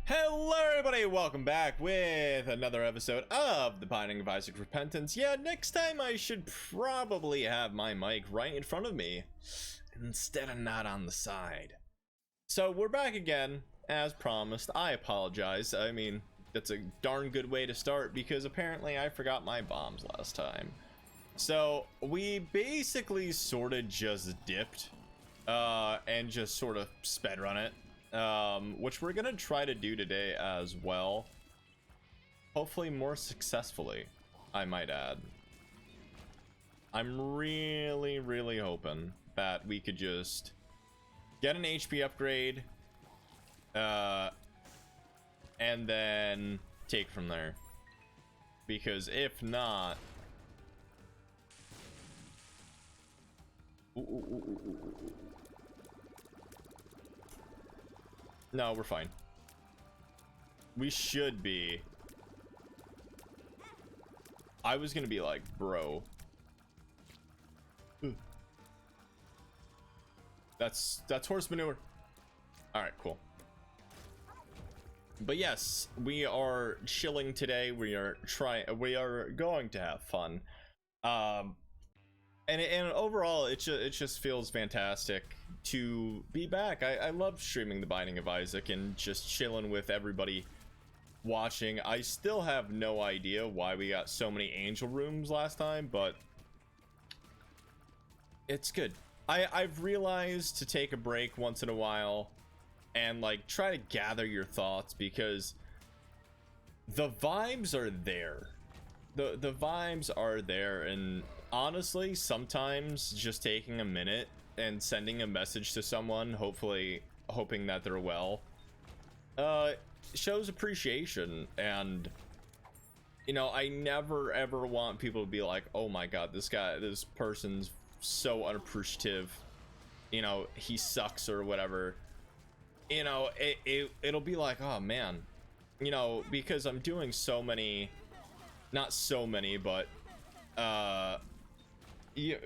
Hello everybody, welcome back with another episode of The Binding of Isaac's Repentance. Yeah, next time I should probably have my mic right in front of me instead of not on the side. So we're back again, as promised. I apologize. I mean, that's a darn good way to start because apparently I forgot my bombs last time. So we basically sort of just dipped and just sort of sped run it. Which we're gonna try to do today as well, hopefully more successfully, I might add. I'm really hoping that we could just get an HP upgrade and then take from there, because if not, no, we're fine. We should be. I was gonna be like, bro. That's horse manure. All right, cool. But yes, we are chilling today. We are going to have fun. And overall, it just feels fantastic to be back. I love streaming The Binding of Isaac and just chilling with everybody watching. I still have no idea why we got so many angel rooms last time, but it's good. I've realized to take a break once in a while and like try to gather your thoughts, because the vibes are there. The vibes are there, and honestly, sometimes just taking a minute and sending a message to someone, hopefully hoping that they're well, shows appreciation. And you know, I never ever want people to be like, oh my god, this person's so unappreciative, you know, he sucks or whatever. You know, it'll be like, oh man, you know, because I'm doing so many, not so many, but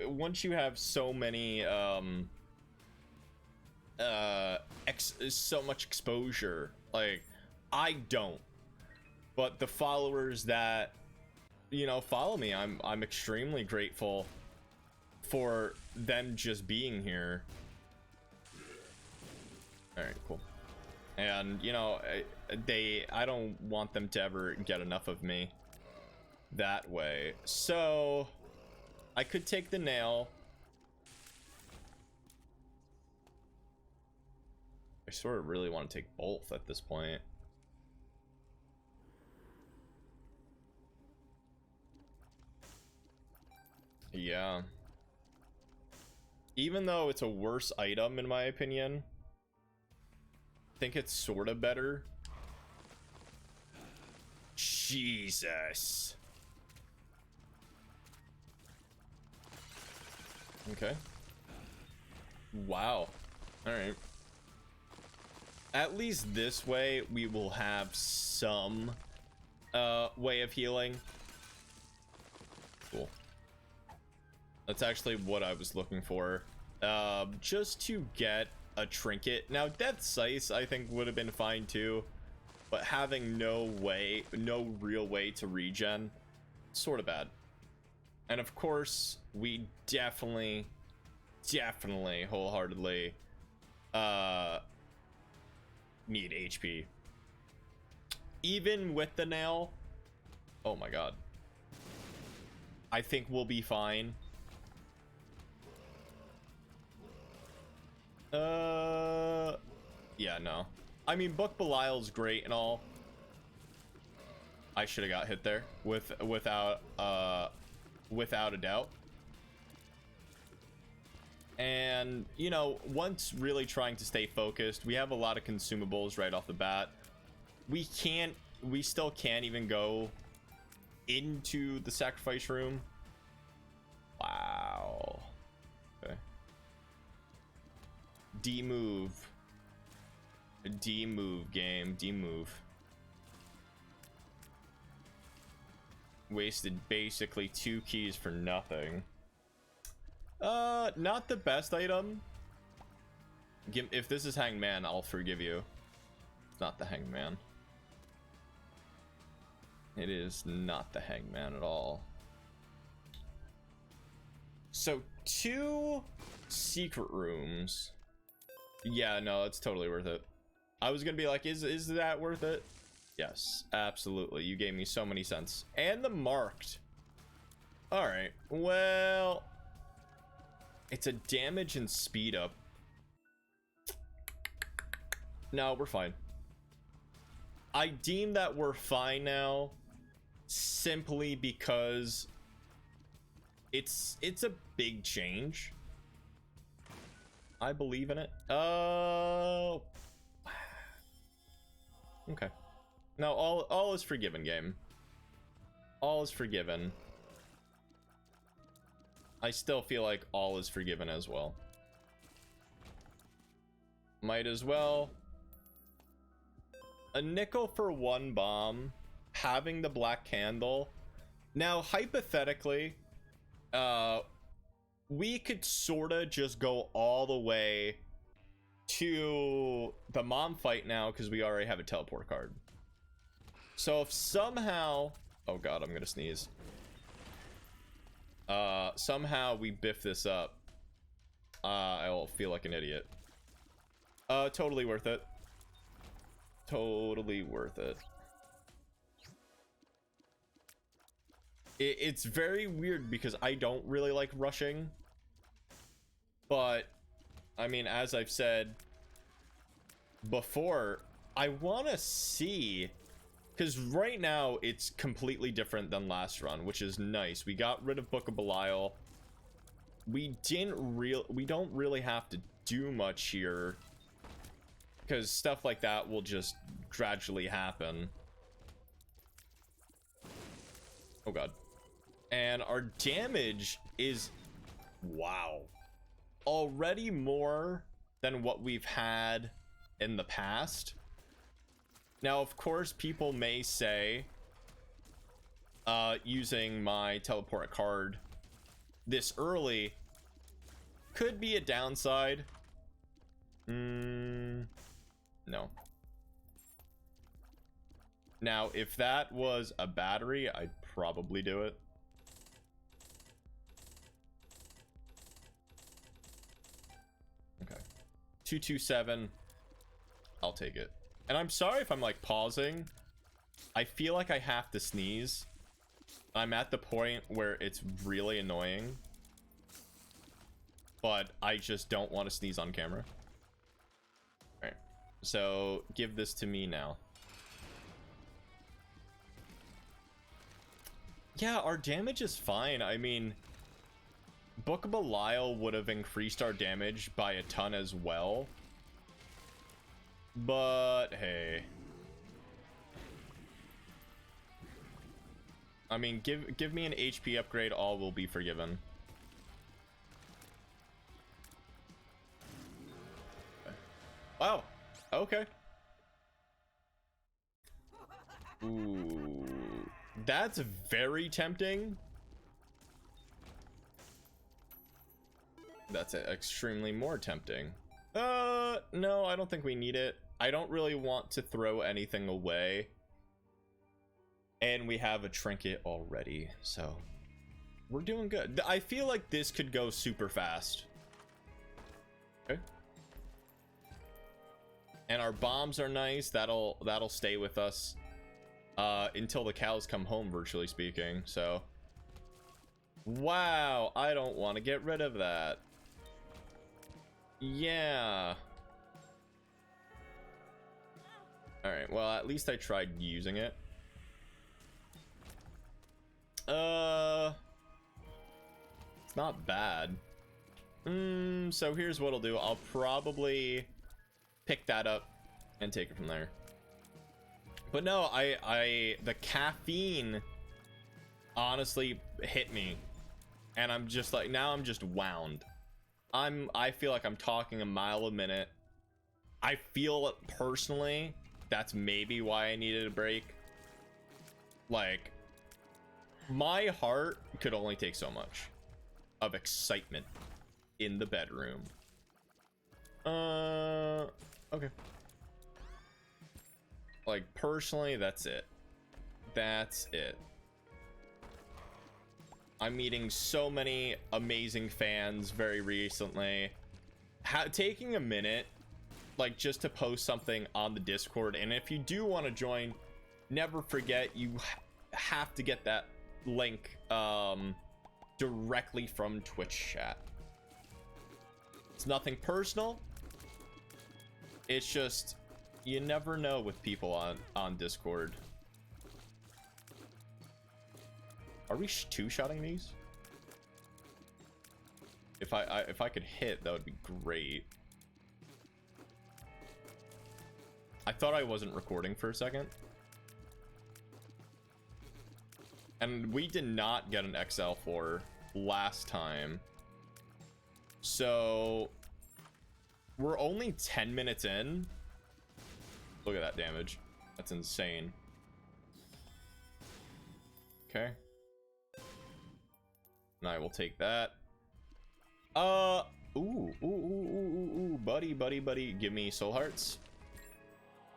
once you have so many so much exposure, like I don't, but the followers that, you know, follow me, I'm extremely grateful for them just being here. All right, cool. And you know, I don't want them to ever get enough of me that way. So I could take the nail. I sort of really want to take both at this point. Yeah. Even though it's a worse item in my opinion, I think it's sort of better. Jesus. Okay. Wow. All right. At least this way we will have some way of healing. Cool. That's actually what I was looking for. Just to get a trinket. Now, Death Sice I think would have been fine too, but having no real way to regen, sort of bad. And of course, we definitely wholeheartedly need HP. Even with the nail, oh my god, I think we'll be fine. Yeah, no. I mean, Book Belial's great and all. I should have got hit there without a doubt. And you know, once really trying to stay focused, we have a lot of consumables right off the bat. We still can't even go into the sacrifice room. Wow. Okay. D-move game, D-move. Wasted basically 2 keys for nothing. Not the best item. If this is Hangman, I'll forgive you. It's not the Hangman. It is not the Hangman at all. So 2 secret rooms. Yeah, no, it's totally worth it. I was gonna be like, is that worth it? Yes, absolutely. You gave me so many cents. And the marked. All right, well, it's a damage and speed up. No, we're fine. I deem that we're fine now simply because it's a big change. I believe in it. Oh. Okay. No, all is forgiven, game. All is forgiven. I still feel like all is forgiven as well. Might as well. A nickel for 1 bomb, having the black candle. Now, hypothetically, we could sorta just go all the way to the mom fight now because we already have a teleport card. So if somehow, oh god, I'm gonna sneeze. Somehow we biff this up, I'll feel like an idiot. Totally worth it. Totally worth it. It's very weird because I don't really like rushing, but I mean, as I've said before, I want to see, because right now it's completely different than last run, which is nice. We got rid of Book of Belial. We don't really have to do much here because stuff like that will just gradually happen. Oh god. And our damage is, wow, already more than what we've had in the past. Now, of course, people may say using my teleport card this early could be a downside. No. Now, if that was a battery, I'd probably do it. Okay. 227. I'll take it. And I'm sorry if I'm like pausing. I feel like I have to sneeze. I'm at the point where it's really annoying. But I just don't want to sneeze on camera. Alright. So give this to me now. Yeah, our damage is fine. I mean, Book of Belial would have increased our damage by a ton as well. But hey. I mean, give me an HP upgrade, all will be forgiven. Wow. Okay. Ooh. That's very tempting. That's extremely more tempting. No, I don't think we need it. I don't really want to throw anything away. And we have a trinket already, so we're doing good. I feel like this could go super fast. Okay. And our bombs are nice. That'll stay with us until the cows come home, virtually speaking. So, wow, I don't want to get rid of that. Yeah. All right, well, at least I tried using it. It's not bad. So here's what I'll do. I'll probably pick that up and take it from there. But no, the caffeine honestly hit me, and I'm just like, now I'm just wound. I feel like I'm talking a mile a minute. I feel personally that's maybe why I needed a break. Like, my heart could only take so much of excitement in the bedroom. Okay. Like, personally, that's it. That's it. I'm meeting so many amazing fans very recently. Taking a minute, like, just to post something on the Discord, and if you do want to join, never forget you have to get that link directly from Twitch chat. It's nothing personal. It's just, you never know with people on Discord. Are we two-shotting these? If I could hit, that would be great. I thought I wasn't recording for a second. And we did not get an XL4 last time. So we're only 10 minutes in. Look at that damage. That's insane. Okay. And I will take that. Ooh, buddy, give me soul hearts.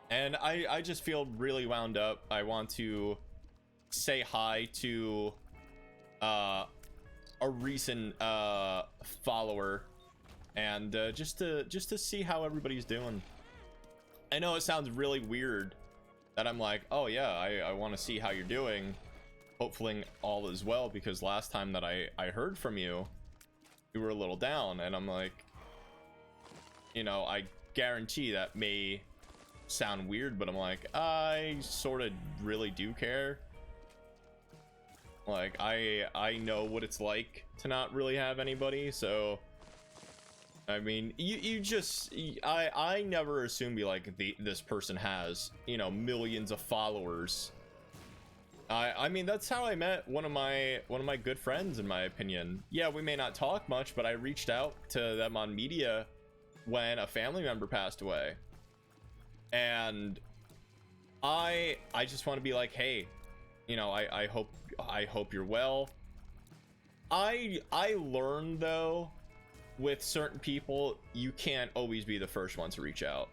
And I just feel really wound up. I want to say hi to a recent follower, and just to see how everybody's doing. I know it sounds really weird that I'm like, oh yeah, I want to see how you're doing. Hopefully all is well, because last time that I heard from you, you were a little down, and I'm like, you know, I guarantee that may sound weird, but I'm like, I sort of really do care. Like, I know what it's like to not really have anybody, so I mean, you just, I never assume be like this person has, you know, millions of followers. I mean, that's how I met one of my good friends, in my opinion. Yeah, we may not talk much, but I reached out to them on media when a family member passed away, and I just want to be like, hey, you know, I hope you're well. I learned, though, with certain people, you can't always be the first one to reach out.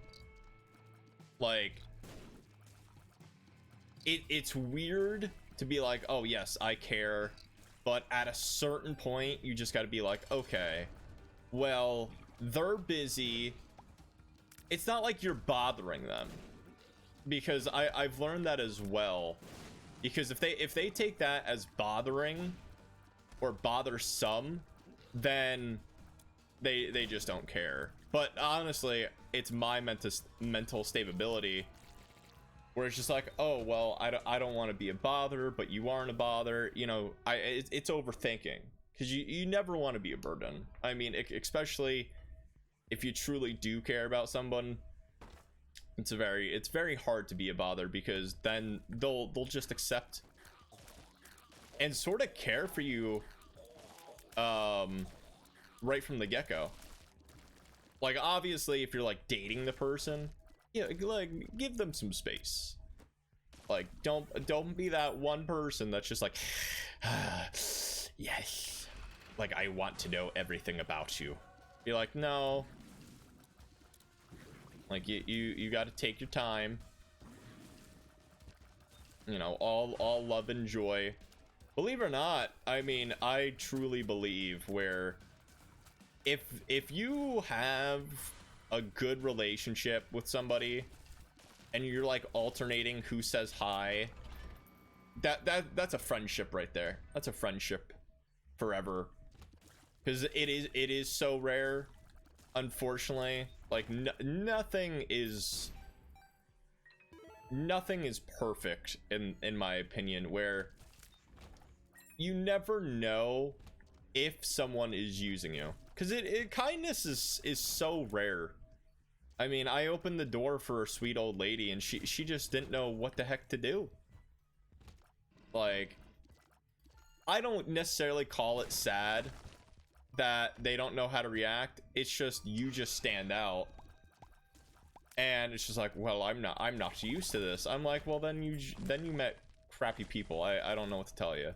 Like, it's weird to be like, oh yes, I care, but at a certain point you just got to be like, okay, well, they're busy. It's not like you're bothering them, because I've learned that as well. Because if they take that as bothering or bothersome, then they just don't care. But honestly, it's my mental stability, where it's just like, oh well, I don't want to be a bother, but you aren't a bother, you know. It's overthinking, because you never want to be a burden. I mean, especially if you truly do care about someone. It's very hard to be a bother, because then they'll just accept and sort of care for you right from the get-go. Like, obviously, if you're like dating the person, yeah, like, give them some space. Like, don't be that one person that's just like, yes, like, I want to know everything about you. Be like, no. Like, you got to take your time. You know, all love and joy. Believe it or not, I mean, I truly believe where if you have a good relationship with somebody, and you're like alternating who says hi, that's a friendship right there. That's a friendship forever, because it is so rare, unfortunately. Like, nothing is perfect in my opinion, where you never know if someone is using you, because kindness is so rare. I mean, I opened the door for a sweet old lady, and she just didn't know what the heck to do. Like, I don't necessarily call it sad that they don't know how to react. It's just, you just stand out, and it's just like, well, I'm not used to this. I'm like, well, then you met crappy people. I don't know what to tell you.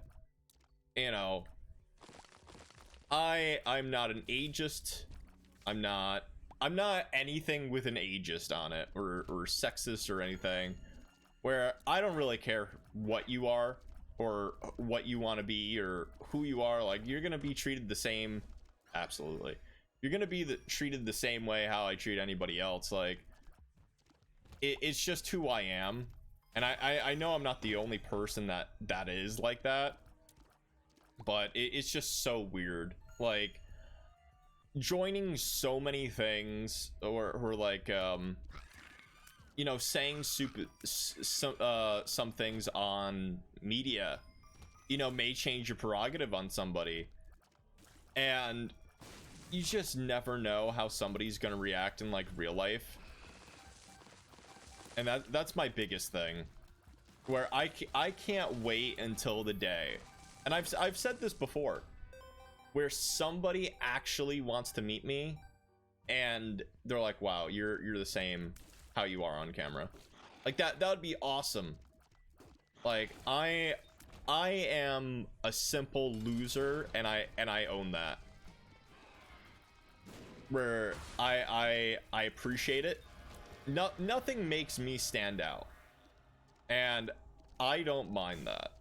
You know, I'm not an ageist. I'm not anything with an ageist on it, or sexist or anything, where I don't really care what you are or what you want to be or who you are. Like, you're gonna be treated the same. Absolutely, you're gonna be treated the same way how I treat anybody else. Like, it's just who I am, and I know I'm not the only person that is like that, but it's just so weird. Like, joining so many things, or like you know, saying some things on media, you know, may change your prerogative on somebody, and you just never know how somebody's gonna react in like real life. And that's my biggest thing, where I can't wait until the day, and I've said this before, where somebody actually wants to meet me and they're like, wow, you're the same how you are on camera. Like, that would be awesome. Like, I am a simple loser, and I own that. Where I appreciate it. Nothing makes me stand out, and I don't mind that.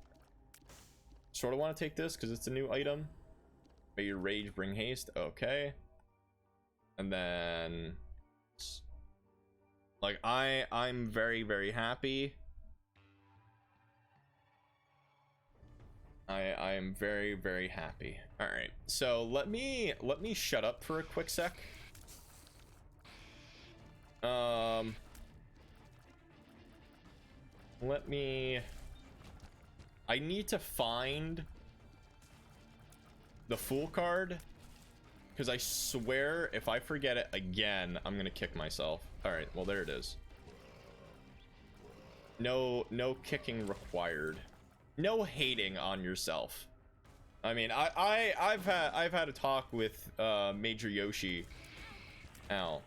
Sort of want to take this because it's a new item. May your rage bring haste. Okay. And then, like, I'm very, very happy. I am very, very happy. All right, so let me shut up for a quick sec. I need to find the Fool card, because I swear if I forget it again, I'm gonna kick myself. All right, well, there it is. No kicking required. No hating on yourself. I mean, I've had a talk with Major Yoshi. Ow.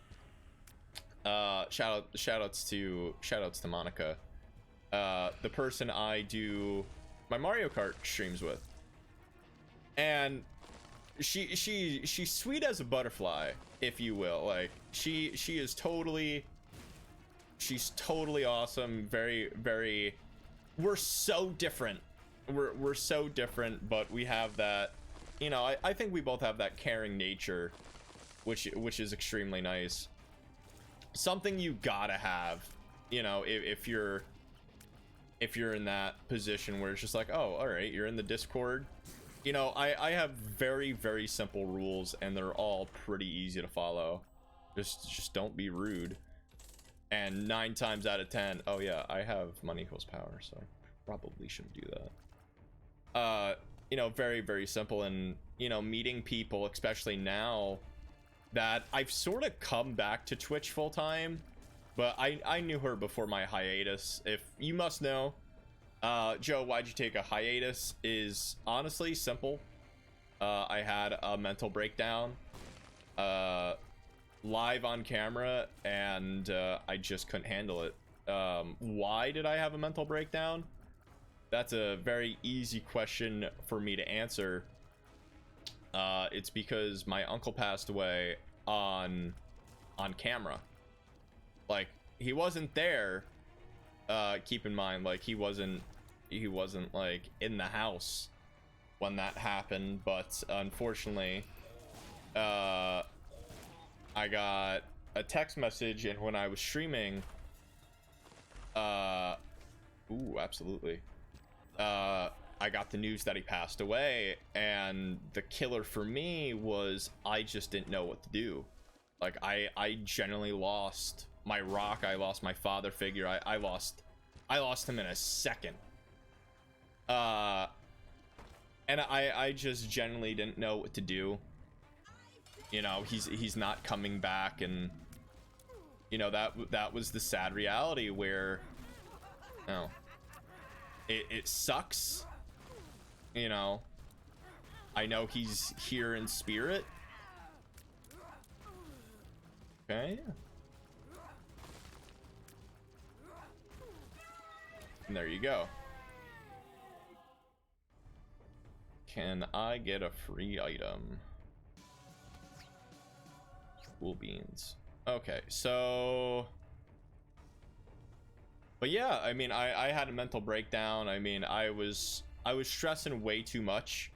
Shoutouts to Monica, the person I do my Mario Kart streams with, and she's sweet as a butterfly, if you will. Like, she's totally awesome. Very, very, we're so different. We're so different, but we have that, you know, I think we both have that caring nature, which is extremely nice. Something you gotta have, you know, if you're in that position where it's just like, oh, all right, you're in the Discord. You know, I have very, very simple rules, and they're all pretty easy to follow. Just don't be rude. And 9 times out of 10, oh yeah, I have money equals power, so I probably shouldn't do that. You know, very, very simple. And, you know, meeting people, especially now that I've sort of come back to Twitch full time, but I knew her before my hiatus. If you must know, Joe, why'd you take a hiatus? Is honestly simple. I had a mental breakdown live on camera, and I just couldn't handle it. Why did I have a mental breakdown? That's a very easy question for me to answer. It's because my uncle passed away on camera. Like, he wasn't there. Keep in mind, like, he wasn't like in the house when that happened, but unfortunately, I got a text message, and when I was streaming, ooh, absolutely, I got the news that he passed away, and the killer for me was I just didn't know what to do. Like, I genuinely lost my rock. I lost my father figure. I lost him in a second. And I just genuinely didn't know what to do. You know, he's not coming back, and you know, that was the sad reality where, oh, it sucks. You know, I know he's here in spirit. Okay. And there you go. Can I get a free item? Cool beans. Okay, so But yeah, I mean, I had a mental breakdown. I mean, I was stressing way too much,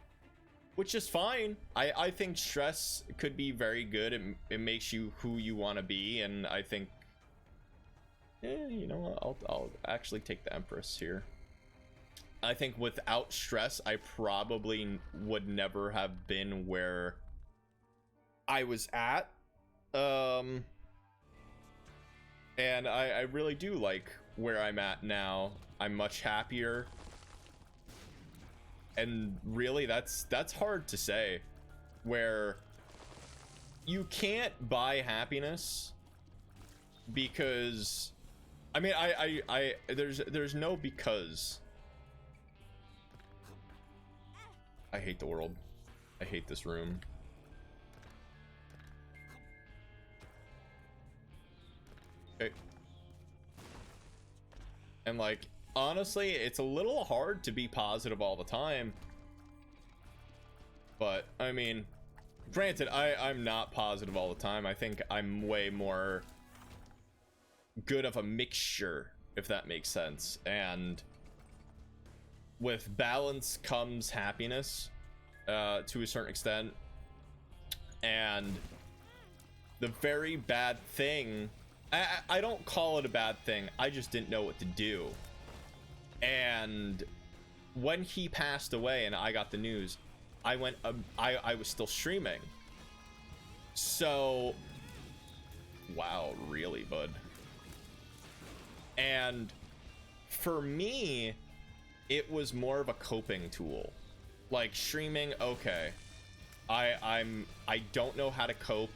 which is fine. I think stress could be very good. It makes you who you want to be, and I think, you know, I'll actually take the Empress here. I think without stress, I probably would never have been where I was at. And I really do like where I'm at now. I'm much happier. And really, that's hard to say, where you can't buy happiness, because I mean, there's no because. I hate the world. I hate this room. Okay. And like, honestly, it's a little hard to be positive all the time. But I mean, granted, I'm not positive all the time. I think I'm way more good of a mixture, if that makes sense. And with balance comes happiness, to a certain extent. And the very bad thing, I don't call it a bad thing, I just didn't know what to do. And when he passed away and I got the news, I went, I was still streaming. So, wow, really, bud? And for me, it was more of a coping tool. Like, streaming, okay, I don't know how to cope.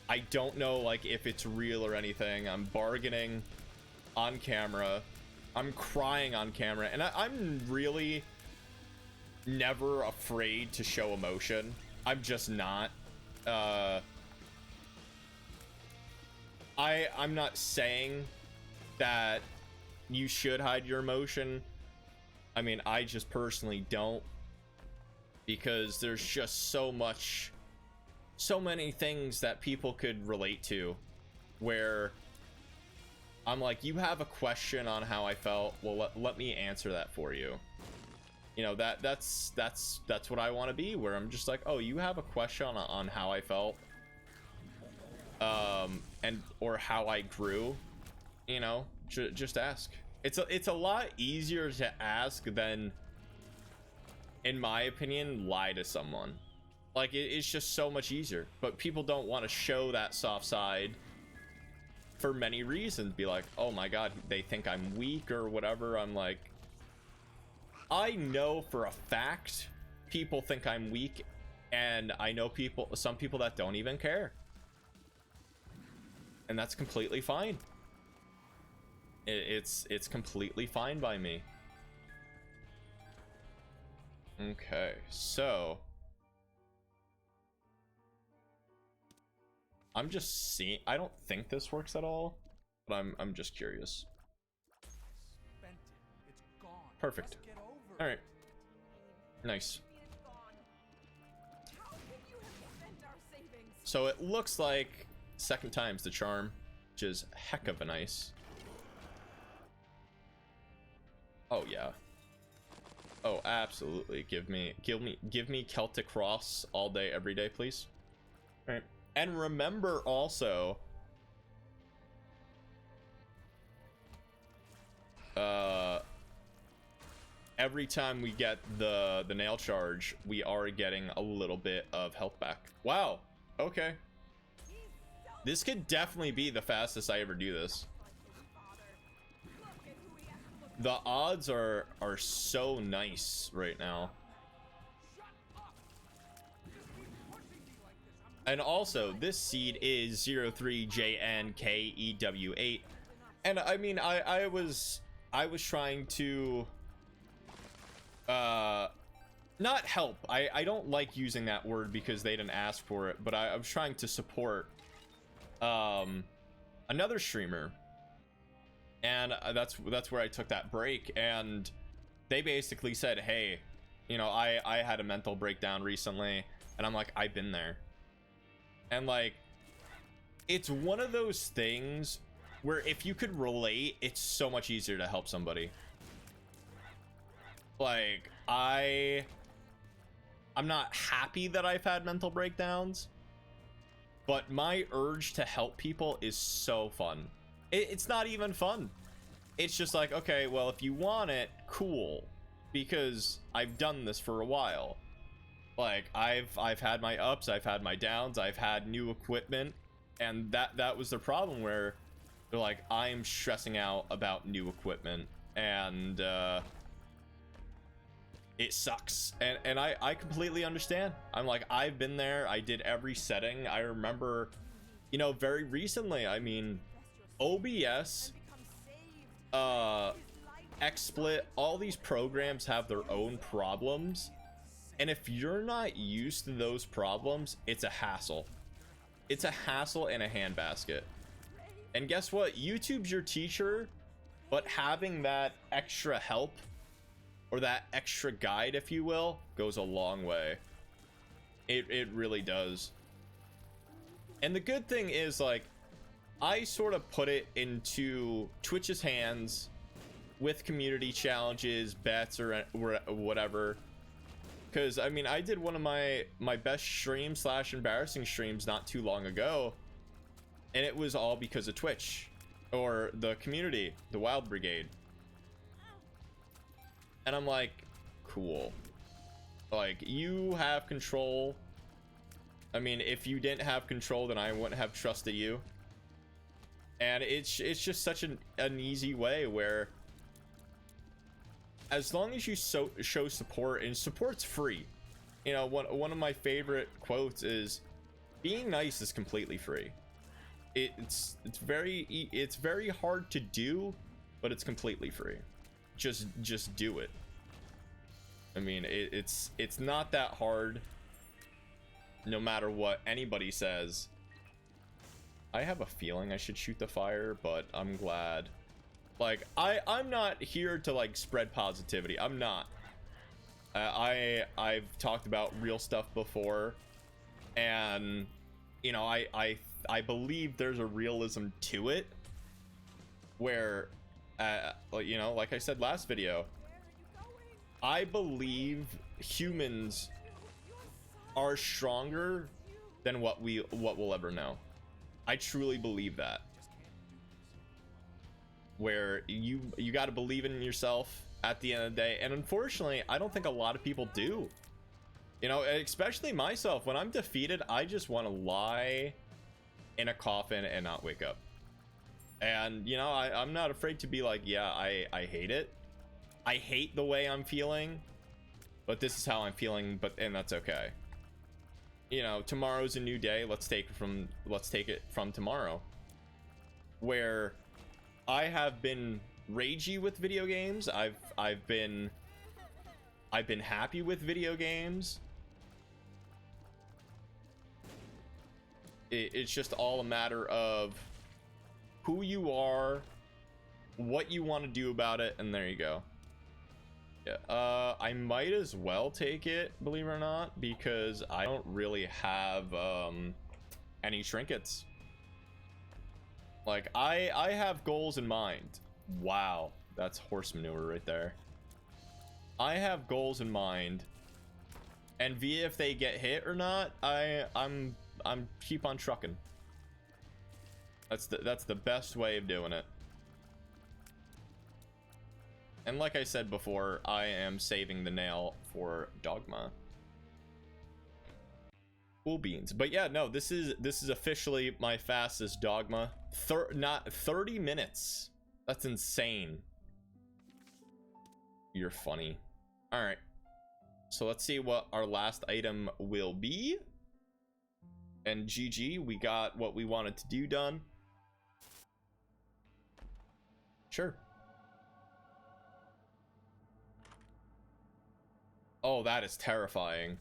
I don't know, like, if it's real or anything. I'm bargaining on camera. I'm crying on camera. And I'm really never afraid to show emotion. I'm just not. I'm not saying that you should hide your emotion. I mean, I just personally don't, because there's just so many things that people could relate to, where I'm like, you have a question on how I felt, well, let me answer that for you. You know, that's what I want to be, where I'm just like, oh, you have a question on how I felt, and or how I grew, you know, just ask. It's a lot easier to ask than, in my opinion, lie to someone. Like, it's just so much easier. But people don't want to show that soft side for many reasons. Be like, oh my god, they think I'm weak or whatever. I'm like, I know for a fact people think I'm weak, and I know some people that don't even care. And that's completely fine. It's completely fine by me. Okay, so I'm just seeing, I don't think this works at all, but I'm just curious. Perfect. All right. Nice. So it looks like second time's the charm, which is heck of a nice. Oh yeah. Oh, absolutely. Give me Celtic Cross all day, every day, please. All right. And remember also, every time we get the nail charge, we are getting a little bit of health back. Wow. Okay. This could definitely be the fastest I ever do this. The odds are so nice right now. And also, this seed is 03JNKEW8. And I mean, I was trying to not help. I don't like using that word because they didn't ask for it, but I was trying to support another streamer. And that's where I took that break, and they basically said, hey, you know, I had a mental breakdown recently, and I'm like, I've been there. And like, it's one of those things where if you could relate, it's so much easier to help somebody. Like, I'm not happy that I've had mental breakdowns, but my urge to help people is so fun. It's not even fun. It's just like, okay, well, if you want it, cool, because I've done this for a while. Like, I've had my ups, I've had my downs, I've had new equipment, and that was the problem, where they're like, I'm stressing out about new equipment, and it sucks. And I completely understand. I'm like, I've been there. I did every setting. I remember, you know, very recently, I mean, OBS, XSplit, all these programs have their own problems. And if you're not used to those problems, it's a hassle. It's a hassle in a handbasket. And guess what? YouTube's your teacher, but having that extra help, or that extra guide, if you will, goes a long way. It really does. And the good thing is, like, I sort of put it into Twitch's hands with community challenges, bets, or whatever. Because, I mean, I did one of my best streams / embarrassing streams not too long ago, and it was all because of Twitch, or the community, the Wilde Brigade. And I'm like, cool. Like, you have control. I mean, if you didn't have control, then I wouldn't have trusted you. And it's just such an easy way where, as long as you show support, and support's free. You know, one of my favorite quotes is, being nice is completely free. It's very hard to do, but it's completely free. Just do it. I mean, it's not that hard, no matter what anybody says. I have a feeling I should shoot the fire, but I'm glad. Like, I'm not here to, like, spread positivity. I'm not. I've talked about real stuff before, and, you know, I believe there's a realism to it, where, you know, like I said last video, I believe humans are stronger than what we'll ever know. I truly believe that. Where you got to believe in yourself at the end of the day, and unfortunately, I don't think a lot of people do. You know, especially myself. When I'm defeated, I just want to lie in a coffin and not wake up. And, you know, I'm not afraid to be like, yeah, I hate it. I hate the way I'm feeling, but this is how I'm feeling, and that's okay. You know, tomorrow's a new day. Let's take it from tomorrow. Where I have been ragey with video games. I've been happy with video games. It's just all a matter of who you are, what you want to do about it, and there you go. Yeah, I might as well take it, believe it or not, because I don't really have any trinkets. Like, I have goals in mind. Wow, that's horse manure right there. I have goals in mind, and via if they get hit or not, I'm keep on trucking. That's the best way of doing it. And like I said before, I am saving the nail for Dogma. Cool beans. But yeah, no, this is officially my fastest Dogma. Not 30 minutes. That's insane. You're funny. All right. So let's see what our last item will be. And GG, we got what we wanted to do done. Sure. Oh, that is terrifying.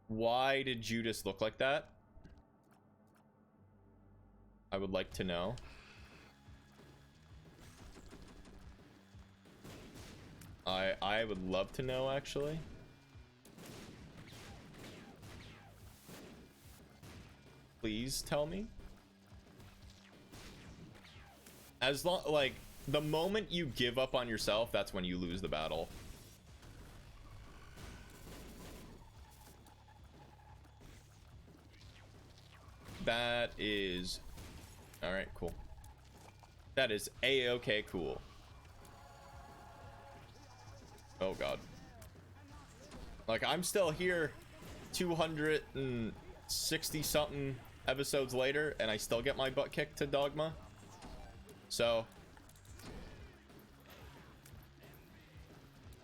Why did Judas look like that? I would like to know. I would love to know, actually. Please tell me. As long, like, the moment you give up on yourself, that's when you lose the battle. That is... Alright, cool. That is a-okay cool. Oh, God. Like, I'm still here 260-something episodes later, and I still get my butt kicked to Dogma. So...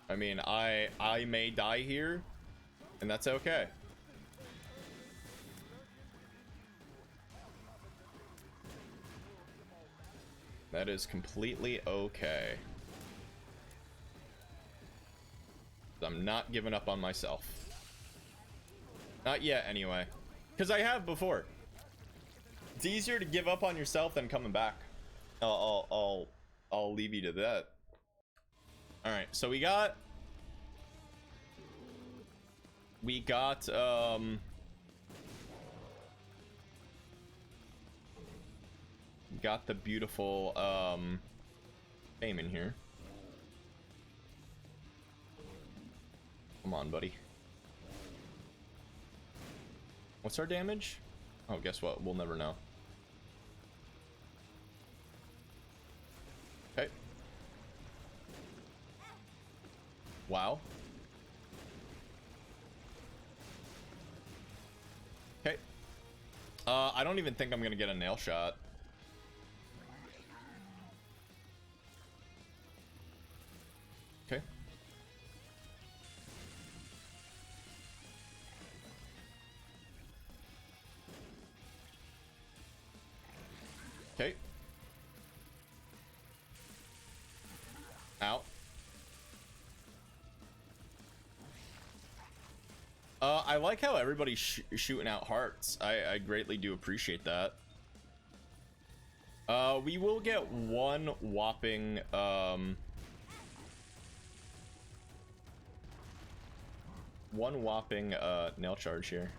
I mean, I may die here, and that's okay. That is completely okay. I'm not giving up on myself. Not yet, anyway. Because I have before. It's easier to give up on yourself than coming back. I'll leave you to that. All right, so we got got the beautiful fame in here. Come on, buddy. What's our damage? Oh, guess what? We'll never know. Okay. Wow. Okay. I don't even think I'm gonna get a nail shot. Okay. Okay. Out. I like how everybody's shooting out hearts. I greatly do appreciate that. We will get one whopping nail charge here.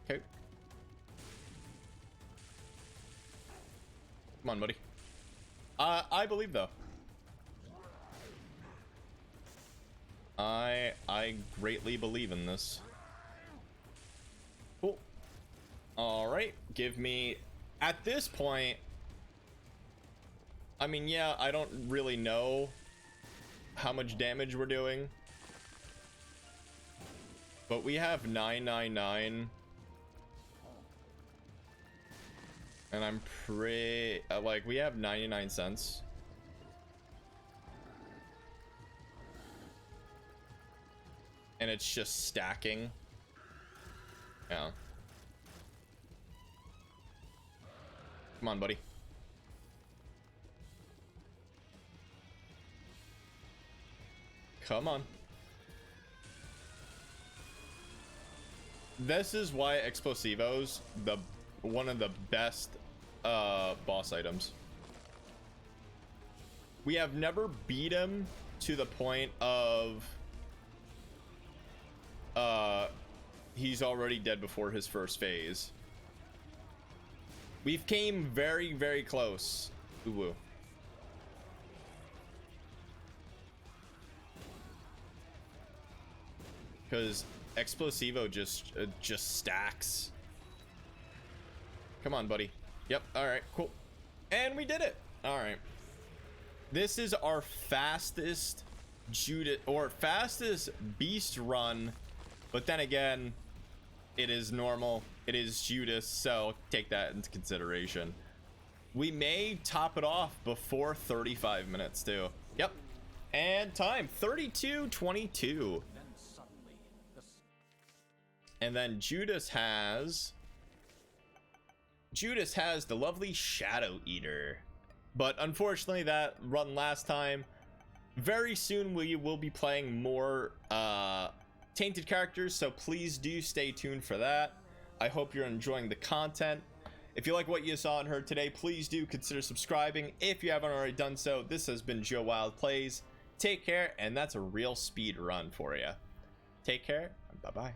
Okay. Come on, buddy. I believe though. I greatly believe in this. Cool. All right, give me at this point. I mean, yeah, I don't really know how much damage we're doing, but we have 999, and I'm pretty like we have 99 cents. And it's just stacking. Yeah. Come on, buddy. Come on. This is why Explosivos, one of the best boss items. We have never beat him to the point of he's already dead before his first phase. We've came very, very close. Ooh. Because Explosivo just stacks. Come on, buddy. Yep. All right. Cool. And we did it. All right. This is our fastest fastest beast run. But then again, it is normal. It is Judas, so take that into consideration. We may top it off before 35 minutes too. Yep. And time 32:22. And then Judas has the lovely Shadow Eater. But unfortunately, that run last time. Very soon we will be playing more tainted characters, so please do stay tuned for that. I hope you're enjoying the content. If you like what you saw and heard today, please do consider subscribing if you haven't already done so. This has been Joe Wilde Plays. Take care, and that's a real speed run for you. Take care, and bye-bye.